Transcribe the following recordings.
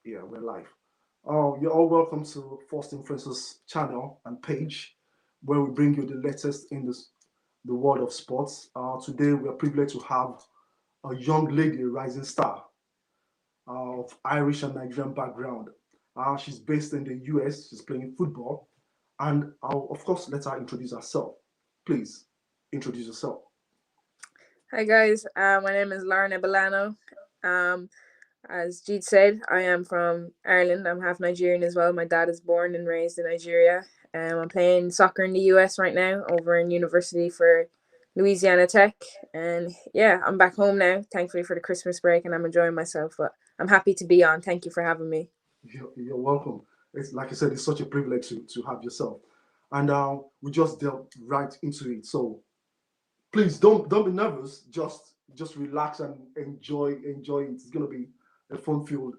Yeah, we're live. You're all welcome to First Influencers channel and page, where we bring you the latest in the world of sports. Today, we are privileged to have a young lady, a rising star of Irish and Nigerian background. She's based in the US. She's playing football, and I'll of course let her introduce herself. Please introduce yourself. Hi guys, my name is Lauren Egbuloniu. Um, as Jeet said, I am from Ireland. I'm half Nigerian as well. My dad is born and raised in Nigeria. I'm playing soccer in the US right now, over in university for Louisiana Tech. And yeah, I'm back home now, thankfully for the Christmas break, and I'm enjoying myself. But I'm happy to be on. Thank you for having me. You're welcome. It's like I said, it's such a privilege to have yourself, and we just delve right into it. So please don't be nervous. Just relax and enjoy it. It's gonna be a fun-filled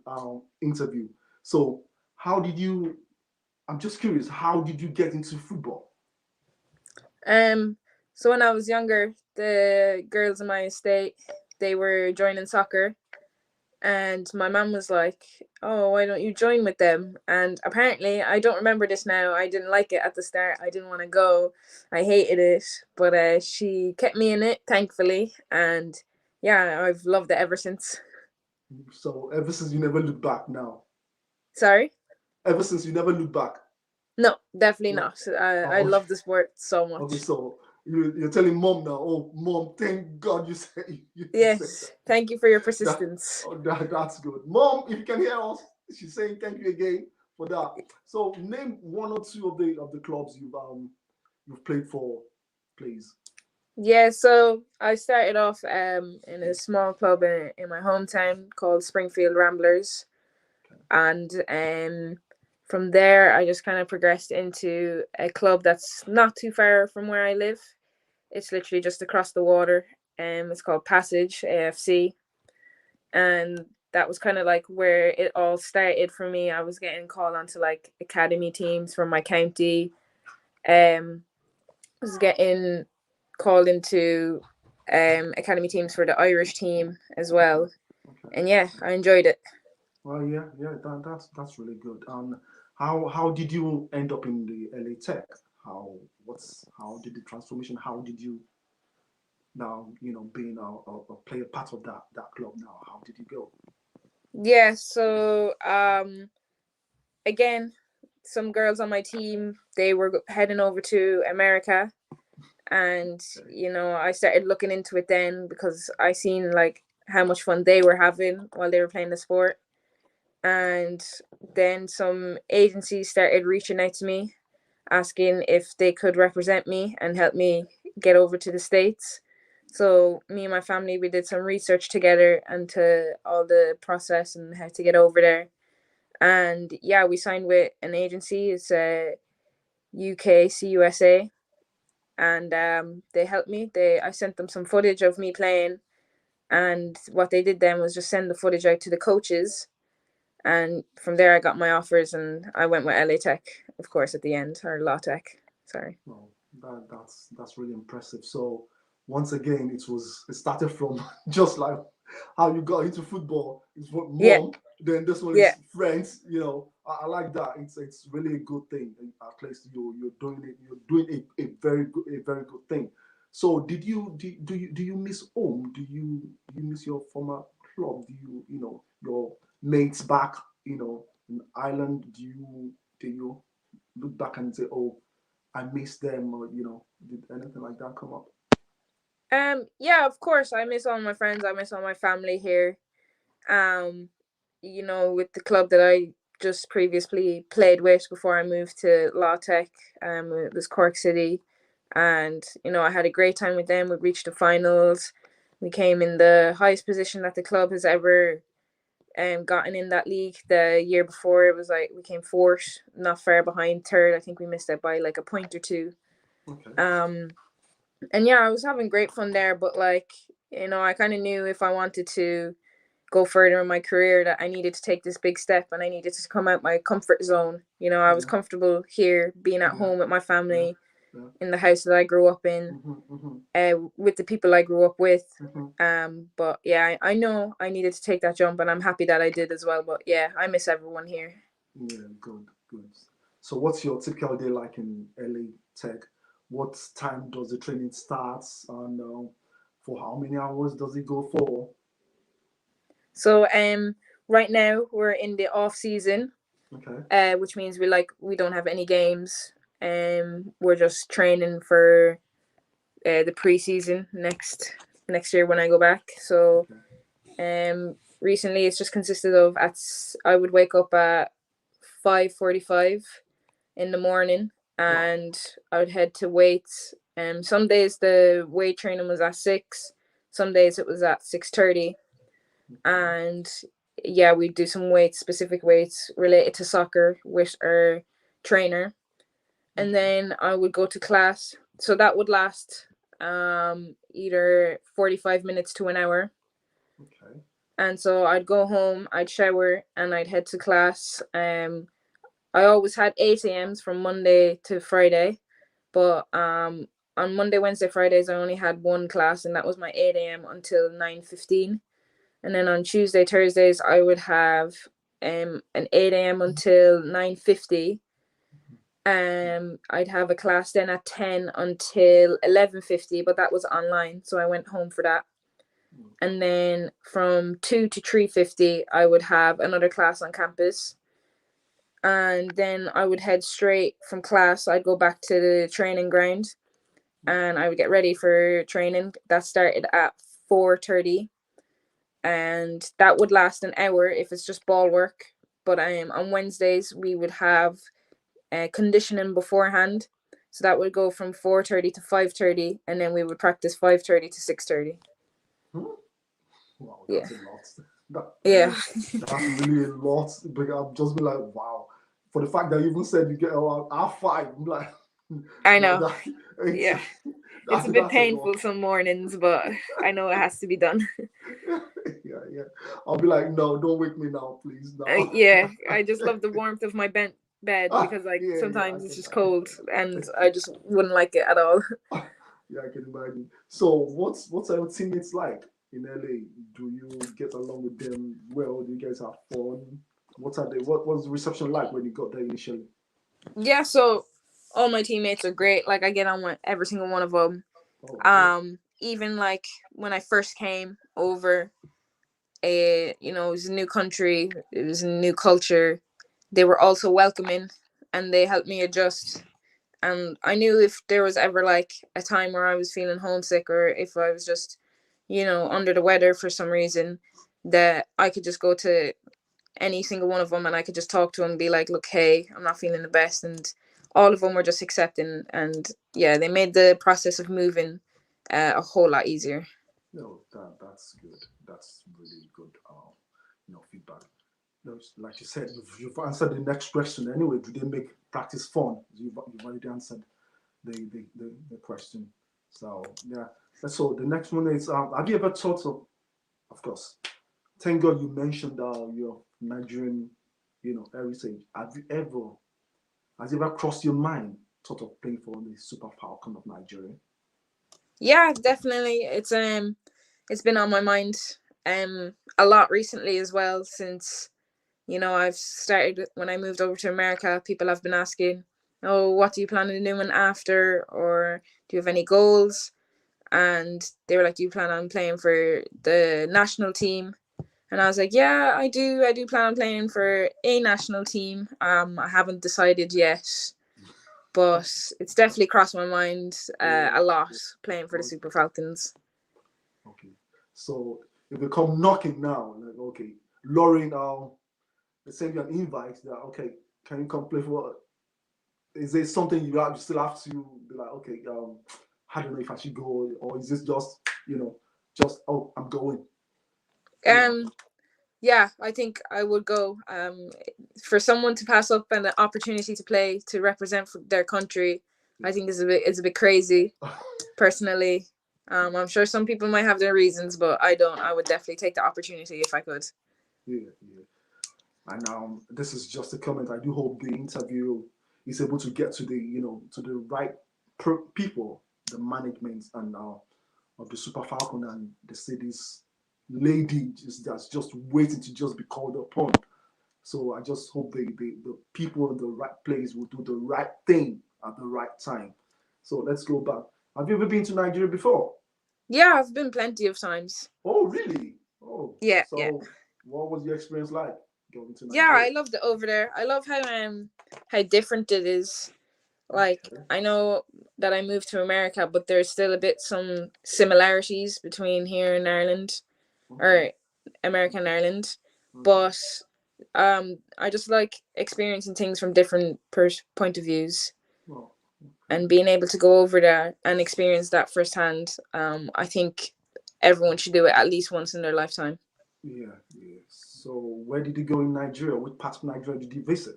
interview. So how did you? I'm just curious. How did you get into football? Um, so when I was younger, the girls in my estate they were joining soccer. And my mum was like, "Oh, why don't you join with them?" And apparently, I don't remember this now. I didn't like it at the start. I didn't want to go. I hated it, but she kept me in it, thankfully. And yeah, I've loved it ever since. So ever since you never look back. Now, Sorry? ever since you never look back. No, definitely No. not. I Okay. love the sport so Okay. much. So you're telling mom now. Oh, mom, thank God you said you said Yes, thank you for your that. persistence. That's good. Mom, if you can hear us, she's saying thank you again for that. So name one or two of the clubs you've played for, please. Yeah, so I started off in a small club in my hometown called Springfield Ramblers. Okay. And from there I just kind of progressed into a club that's not too far from where I live. It's literally just across the water. It's called Passage AFC, and that was kind of like where it all started for me. I was getting called onto like academy teams from my county. Was getting called into academy teams for the Irish team as Okay. well. Okay. And yeah, I enjoyed it. Well, yeah. That's really good. How did you end up in the LA Tech? How did the transformation? How did you now being a player part of that club now? How did you go? Yeah, so again, some girls on my team they were heading over to America, and Okay. I started looking into it then because I seen like how much fun they were having while they were playing the sport. And then some agencies started reaching out to me asking if they could represent me and help me get over to the States. So me and my family we did some research together into all the process and how to get over there. And yeah, we signed with an agency. It's a UKCUSA, and they helped me. They I sent them some footage of me playing, and what they did then was just send the footage out to the coaches. And from there, I got my offers, and I went with LA Tech, of course, at the end, or Law Tech. Sorry. Well, that's really impressive. So once again, it started from just like how you got into football. It's what Yeah, mom. Then this one yeah. is friends. I like that. It's really a good thing. At least you're doing it. You're doing a very good thing. So do you miss home? Do you miss your former club? Do your mates back? In Ireland. Do you look back and say, oh, I miss them, or did anything like that come up? Yeah, of course. I miss all my friends. I miss all my family here. Um, with the club that I just previously played with before I moved to Law Tech. It was Cork City, and I had a great time with them. We reached the finals. We came in the highest position that the club has ever gotten in that league. The year before, it was like we came fourth, not far behind third. I think we missed out by like a point or two. Okay. Um, and yeah, I was having great fun there, but like I kind of knew if I wanted to go further in my career that I needed to take this big step and I needed to come out my comfort zone. I was Yeah. comfortable here being at Yeah. home with my Yeah. family. in the house that I grew up in, with the people I grew up with. But yeah, I know I needed to take that jump, and I'm happy that I did as well. But yeah, I miss everyone here. Yeah, good, good. So, what's your typical day like in LA Tech? What time does the training start, and for how many hours does it go for? So right now we're in the off season, Okay. which means we don't have any games. We're just training for the preseason next year when I go back. So recently it's just consisted of I would wake up at 5:45 in the morning, Wow. and I would head to weights. Some days the weight training was at 6, some days it was at 6:30, and yeah, we do some weights, specific weights related to soccer with our trainer, and then I would go to class. So that would last either 45 minutes to an hour. Okay. And so I'd go home, I'd shower, and I'd head to class. I always had 8 a.m.s from Monday to Friday, but on Monday, Wednesday, Fridays I only had one class, and that was my 8 a.m. until 9:15. And then on Tuesday, Thursdays I would have an 8 a.m. until 9:50. I'd have a class then at 10 until 11:50, but that was online, so I went home for that. And then from 2 to 3:50 I would have another class on campus, and then I would head straight from class. I'd go back to the training ground, and I would get ready for training. That started at 4:30, and that would last an hour if it's just ball work. But on Wednesdays we would have conditioning beforehand, so that would go from 4:30 to 5:30, and then we would practice 5:30 to 6:30. Wow, Yeah. that's a lot. That, Yeah. that's really a lot. But I'm just be like, wow. For the fact that you even said you get around R5, I'm like, I no, know. Yeah. It's a bit that's a lot. painful some mornings, but I know it has to be done. Yeah, yeah. I'll be like, no, don't wake me now, please. No. Yeah, I just love the warmth of my bed because Yeah, yeah, sometimes it's just cold and I just wouldn't like it at all. yeah, I can imagine. So, what's our teammates like in LA? Do you get along with them well? Do you guys have fun? What are they? What was the reception like when you got there initially? Yeah, so all my teammates are great. Like I get on with every single one of them. Oh, good. Even like when I first came over, it was a new country, it was a new culture. They were also welcoming, and they helped me adjust. And I knew if there was ever like a time where I was feeling homesick, or if I was just, under the weather for some reason, that I could just go to any single one of them and I could just talk to them and be like, look, hey, I'm not feeling the best. And all of them were just accepting. And yeah, they made the process of moving a whole lot easier. No, that's good. That's really good. Feedback. Like you said, you've answered the next question anyway. Do they make practice fun? You've already answered the question. So yeah. So the next one is: have you ever thought of course, thank God you mentioned your Nigerian, heritage. Has it ever crossed your mind thought of playing for the Super Falcon of Nigeria? Yeah, definitely. It's been on my mind a lot recently as well, since I've started when I moved over to America. People have been asking, oh, what do you plan on doing after, or do you have any goals? And they were like, do you plan on playing for the national team? And I was like, yeah, I do plan on playing for a national team. I haven't decided yet, but it's definitely crossed my mind Yeah, a lot, playing for the okay, Super Falcons. okay. So if they come knocking now, like okay, luring they send you an invite that okay, can you come play for? Is there something you still have to be like okay, I don't know if I should go, or is this just just oh I'm going, you know? Um, yeah, I think I would go. For someone to pass up an opportunity to play to represent their country, I think is a bit crazy. Personally, I'm sure some people might have their reasons, but I don't. I would definitely take the opportunity if I could. Yeah, yeah. And this is just a comment. I do hope the interview is able to get to the to the right people, the management and of the Super Falcon, and they say this lady is just waiting to just be called upon. So I just hope the people in the right place will do the right thing at the right time. So let's go back. Have you ever been to Nigeria before? Yeah, I've been plenty of times. Oh, really? Oh, Yeah, yeah. so what was your experience like going to Yeah, I Nigeria? loved it over there. I love how different it is. Like, Okay, I know that I moved to America, but there's still a bit some similarities between here and Ireland, okay, or America and Ireland. okay. But I just like experiencing things from different point of views, Well, okay. and being able to go over there and experience that firsthand. I think everyone should do it at least once in their lifetime. Yeah, yeah. So where did you go in Nigeria? Which part of Nigeria did you visit?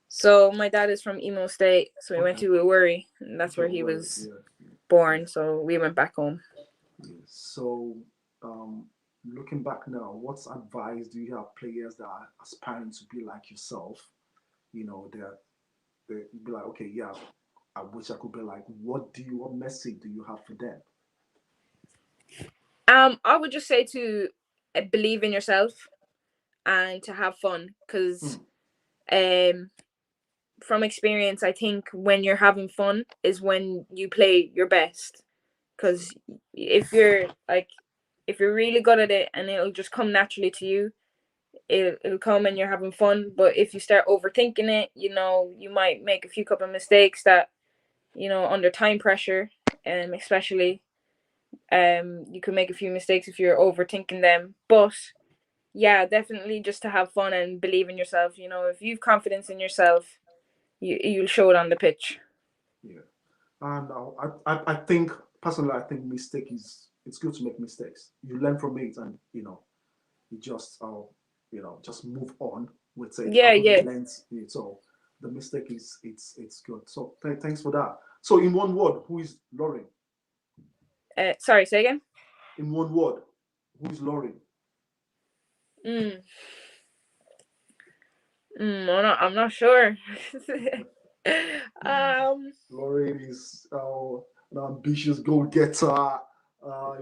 So my dad is from Imo State, so we went Okay. to Uwari, and that's Okay, where he well, was yeah, yeah, born. So we went back home. yeah. So, um, looking back now, what advice do you have players that are aspiring to be like yourself? You know, they be like, okay, yeah, I wish I could be like. What message do you have for them? I would just say to believe in yourself and to have fun, because Hmm. um, from experience, I think when you're having fun is when you play your best. True. Because if you're like, if you're really good at it and it'll just come naturally to you, it'll come and you're having fun. But if you start overthinking it, you might make a few couple of mistakes that, under time pressure, especially, you can make a few mistakes if you're overthinking them. But yeah, definitely just to have fun and believe in yourself. If you've confidence in yourself, you'll show it on the pitch. Yeah. And I think personally, I think mistake is it's good to make mistakes. You learn from it, and you just just move on with it Yeah, after you yeah. learn it. So the mistake is it's good. So thanks for that. So in one word, who is Lauren? Sorry, say again. In one word, who is Lauren? Mm, I'm not sure. um, Lauren is an ambitious goal getter.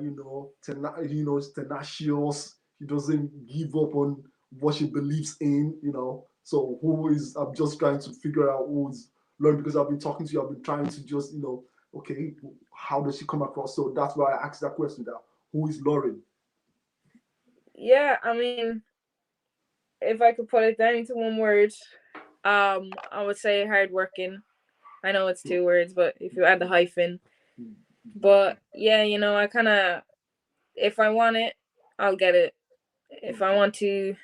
Is tenacious. She doesn't give up on what she believes in. So who is? I'm just trying to figure out who is Lauren because I've been talking to you. I've been trying to just okay, how does she come across? So that's why I asked that question. That who is Lauren? yeah, I mean, if I could put it down into one word, I would say hardworking. I know it's two words, but if you add the hyphen, but yeah, I kind of, if I want it, I'll get it. If I want to,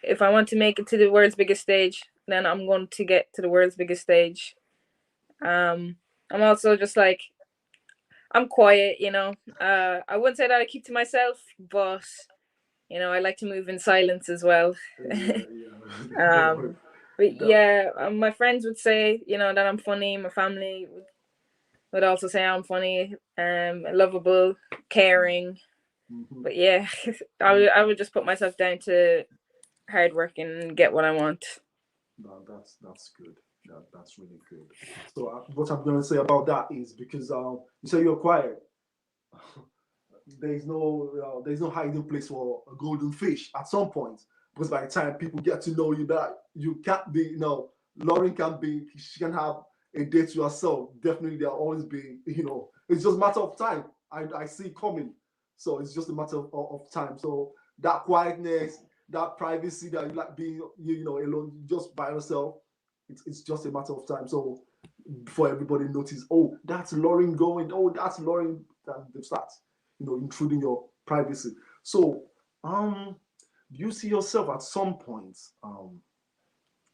if I want to make it to the world's biggest stage, then I'm going to get to the world's biggest stage. Um, I'm also just like, I'm quiet. I wouldn't say that I keep to myself, but I like to move in silence as well. Yeah, yeah. Don't worry. um, but That. yeah, my friends would say, that I'm funny. My family would also say I'm funny, lovable, caring. Mm-hmm. But yeah, I would just put myself down to hard work and get what I want. No, that's good. That's really good. So what I'm going to say about that is because you say you're quiet. There's no hiding place for a golden fish at some point. Because by the time people get to know you, that you can't be, Lauren can be, she can have a day to herself. Definitely, there'll always be, it's just a matter of time. I see it coming. So it's just a matter of time. So that quietness, that privacy that you like being, alone, just by yourself, it's just a matter of time. So before everybody notices, oh, that's Lauren going, oh, that's Lauren, and they start, intruding your privacy. So, do you see yourself at some point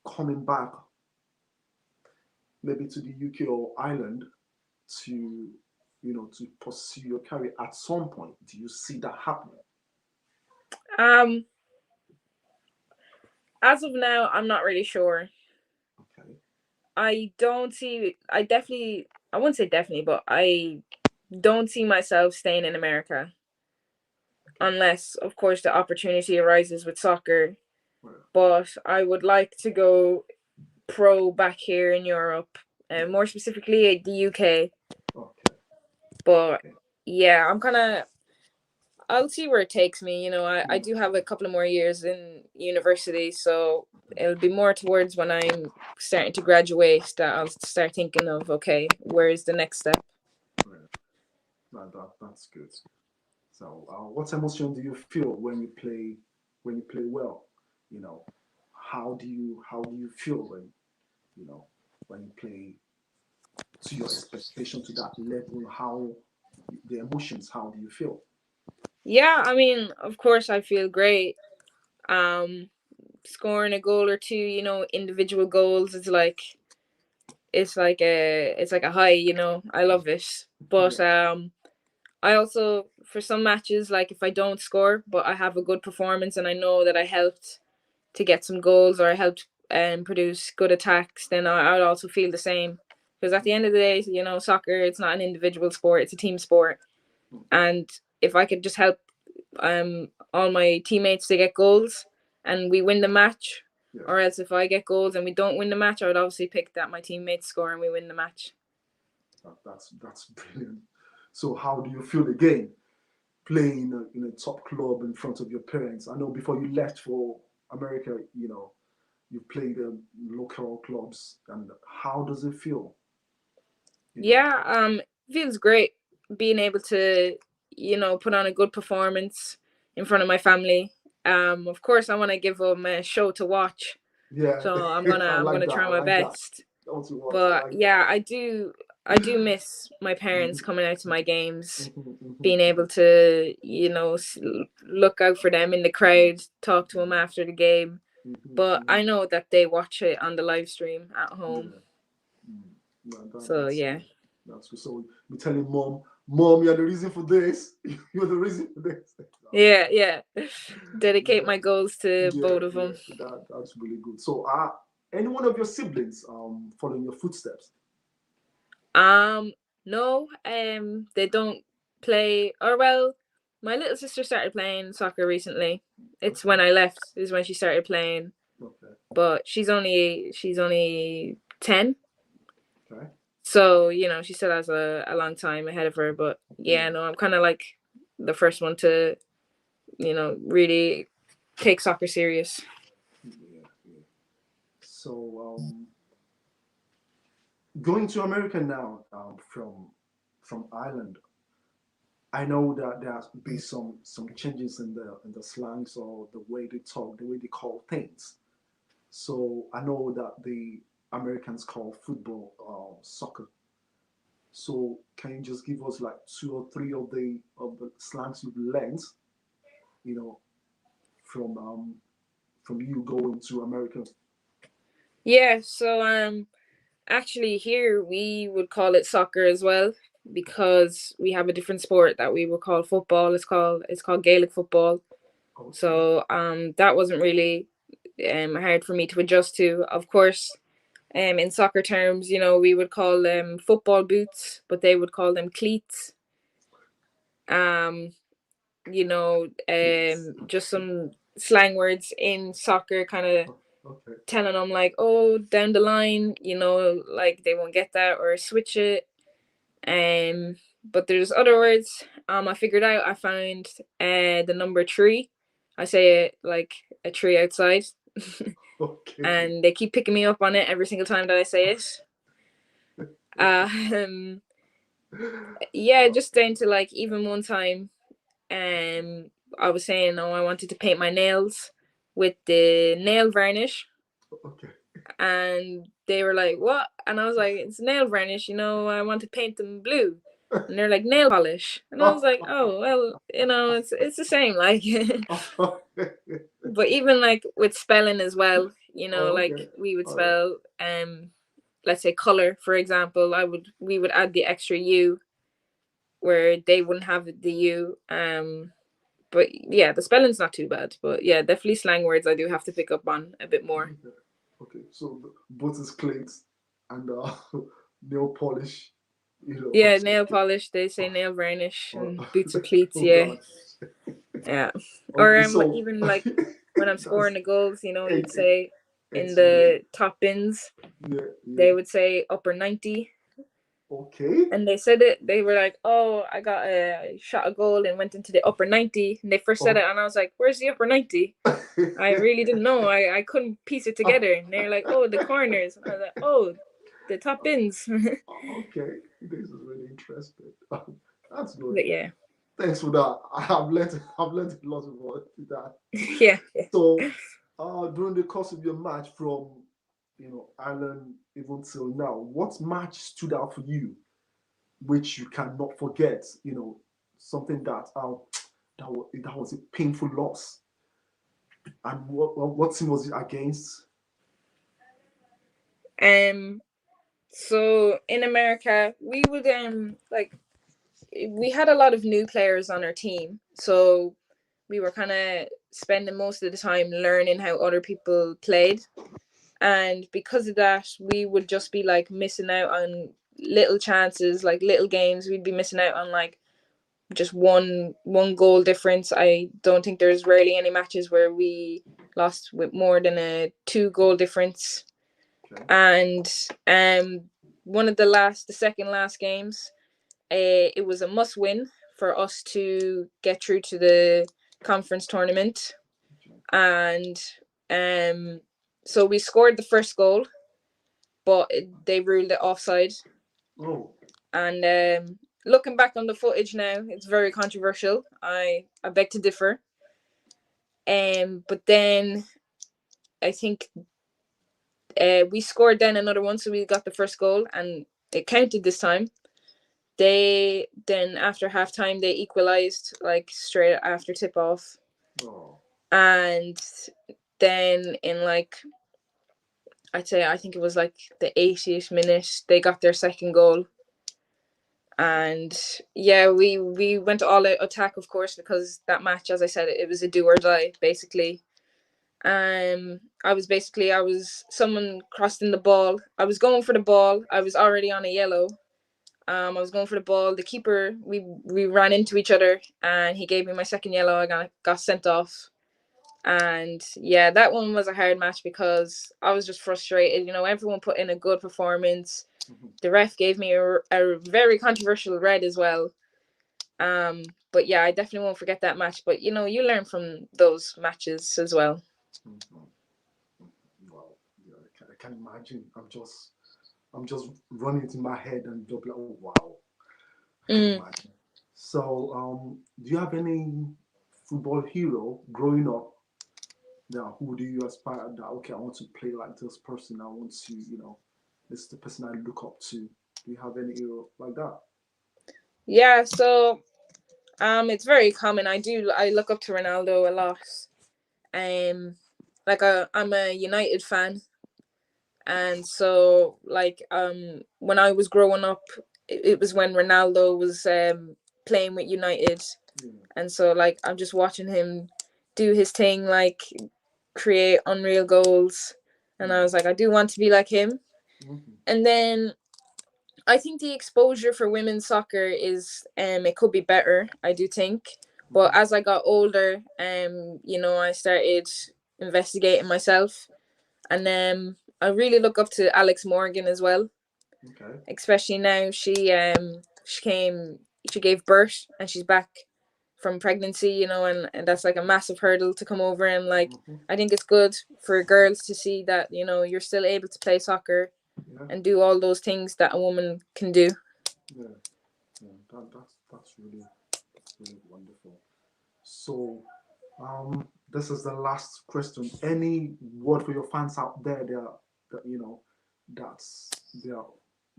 coming back, maybe to the UK or Ireland, to to pursue your career at some point? Do you see that happening? Um, as of now, I'm not really sure. Okay. I don't see. I wouldn't say definitely, but I don't see myself staying in America Okay. unless, of course, the opportunity arises with soccer. Well, But I would like to go pro back here in Europe, more specifically the UK. Okay. But Okay. yeah, I'll see where it takes me. I Mm, do have a couple of more years in university, so it'll be more towards when I'm starting to graduate that I'll start thinking of, okay, where is the next step? right. That's good. So, what emotion do you feel when you play well? You know, how do you feel you know when you play to your expectation to that level? How the emotions? How do you feel? Yeah, I mean, of course I feel great. Um, Scoring a goal or two, individual goals is like it's like a high, I love it. But Yeah. I also, for some matches, like if I don't score but I have a good performance and I know that I helped to get some goals or I helped produce good attacks, then I would also feel the same. Because at the end of the day, soccer, it's not an individual sport, it's a team sport. And if I could just help all my teammates to get goals and we win the match, Yeah. or else if I get goals and we don't win the match, I would obviously pick that my teammates score and we win the match. That's brilliant. So, how do you feel again playing in a top club in front of your parents? I know before you left for America, you played local clubs, and how does it feel? You know. Yeah, feels great being able to, put on a good performance in front of my family. Of course, I want to give them a show to watch, Yeah, so I'm gonna I I'm like gonna that. try I my like that. best. Don't you watch? I But like that. yeah, I do miss my parents Mhm, coming out to my games, mhm, mhm, being able to, look out for them in the crowd, talk to them mhm, after the game. mhm, But I mhm. know that they watch it on the live stream at home. Yeah. Mm. No, So that's yeah. good. That's good. So we telling mom, you're the reason for this. You're the reason for this. Yeah, yeah. Dedicate Yeah, my goals to yeah, both of yeah. them. That's really good. So, any one of your siblings following your footsteps? Um, no, they don't play. Or well, my little sister started playing soccer recently. It's Okay, when I left is when she started playing, okay, but she's only 10. okay. So, she still has a long time ahead of her. But yeah, Yeah, no, I'm kind of like the first one to, really take soccer serious. yeah, yeah. So, going to America now, from Ireland, I know that there's been some changes in the slangs or the way they talk, the way they call things. So I know that the Americans call football soccer. So can you just give us like two or three of the slangs you've learned, you know, from from you going to America? Yeah, so actually here we would call it soccer as well because we have a different sport that we would call football. It's called Gaelic football. Okay, So that wasn't really hard for me to adjust to. Of course, in soccer terms, we would call them football boots, but they would call them cleats. Um, please. just some slang words in soccer, kind of Okay, telling them like, oh, down the line, like they won't get that or switch it. But there's other words. I figured out. I found the number three. I say it like a tree outside, okay. and they keep picking me up on it every single time that I say it. Um, yeah, Oh, just down to like even one time, um, I was saying, oh, I wanted to paint my nails with the nail varnish, okay. and they were like, "What?" And I was like, "It's nail varnish. I want to paint them blue." And they're like, "Nail polish." And I was like, "Oh, well, it's the same." Like, but even like with spelling as well, Oh, like okay. we would All right. spell let's say color, for example. We would add the extra U where they wouldn't have the U. But yeah, the spelling's not too bad. But yeah, definitely slang words I do have to pick up on a bit more. Okay. Okay. So both is cleans and nail polish. Yeah, So, nail polish. They say oh, nail varnish oh, and boots or cleats. oh Yeah, God. yeah. Or Okay. So even like when I'm that's scoring the goals, you'd egg. say. in It's really, the top bins. yeah, yeah. They would say upper 90. Okay. And they said it, they were like, oh, I got a shot a goal and went into the upper 90. And they first said it, Oh. and I was like, where's the upper 90? I really didn't know. I couldn't piece it together. And they're like, oh, the corners. And I was like, oh, the top bins. Okay, this is really interesting. That's good. But yeah. Thanks for that. I've learned a lot about that. Yeah. So, during the course of your match from, Ireland even till now, what match stood out for you, which you cannot forget? Something that was a painful loss, and what team was it against? Um. So in America, we would like we had a lot of new players on our team, so we were kind of spending most of the time learning how other people played, and because of that, we would just be like missing out on little chances, like little games. We'd be missing out on like just one goal difference. I don't think there's rarely any matches where we lost with more than a 2 goal difference. Okay. And one of the second last games, it was a must win for us to get through to the conference tournament. And so we scored the first goal, but they ruled it offside. Oh. And looking back on the footage now, it's very controversial. I beg to differ. But then I think we scored then another one, so we got the first goal, and it counted this time. They then after halftime they equalized like straight after tip off, Oh. and then in like I think it was like the 80th minute they got their second goal. And yeah, we went all out attack, of course, because that match, as I said, it was a do or die basically. I was someone crossed in the ball. I was going for the ball. I was already on a yellow. I was going for the ball. The keeper, we ran into each other, and he gave me my second yellow. I got sent off. And yeah, that one was a hard match because I was just frustrated. Everyone put in a good performance. Mhm. The ref gave me a very controversial red as well. But yeah, I definitely won't forget that match. But you learn from those matches as well. Mhm. Wow. Yeah, I can imagine. I'm just running it in my head and just like, oh wow, I can Mm. imagine. So, do you have any football hero growing up? Now, who do you aspire that? Okay, I want to play like this person. I want to, this is the person I look up to. Do you have any hero like that? Yeah, so it's very common. I look up to Ronaldo a lot. Um, I'm a United fan, and so like when I was growing up, it was when Ronaldo was playing with United, Yeah. and so like I'm just watching him do his thing, like create unreal goals, and I Mm. was like, I do want to be like him. Hmm. And then I think the exposure for women's soccer is it could be better, I do think. But Hmm. as I got older, I started investigating myself, and I really look up to Alex Morgan as well, Okay. especially now she gave birth and she's back from pregnancy, and that's like a massive hurdle to come over, and like Hmm. I think it's good for girls to see that, you're still able to play soccer Yeah. and do all those things that a woman can do. Yeah. Yeah. That's really wonderful. So, this is the last question. Any word for your fans out there that's they are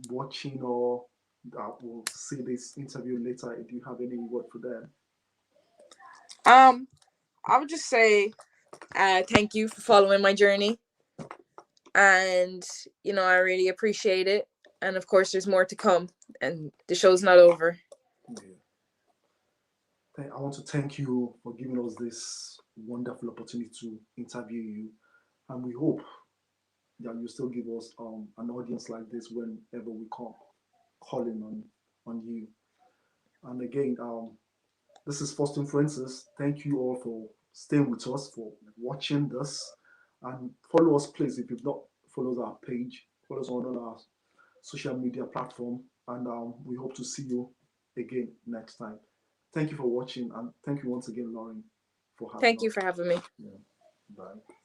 watching or that will see this interview later? Do you have any word for them? um I would just say thank you for following my journey, and I really appreciate it, and of course there's more to come, and the show's not over. Yeah. I want to thank you for giving us this wonderful opportunity to interview you, and we hope that you still give us an audience like this whenever we come calling on you. And again, this is First Influences. Thank you all for staying with us, for watching this. And follow us, please, if you've not followed our page. Follow us on all our social media platform. And we hope to see you again next time. Thank you for watching. And thank you once again, Lauren, for having Thank you us. for having me. Yeah. Bye.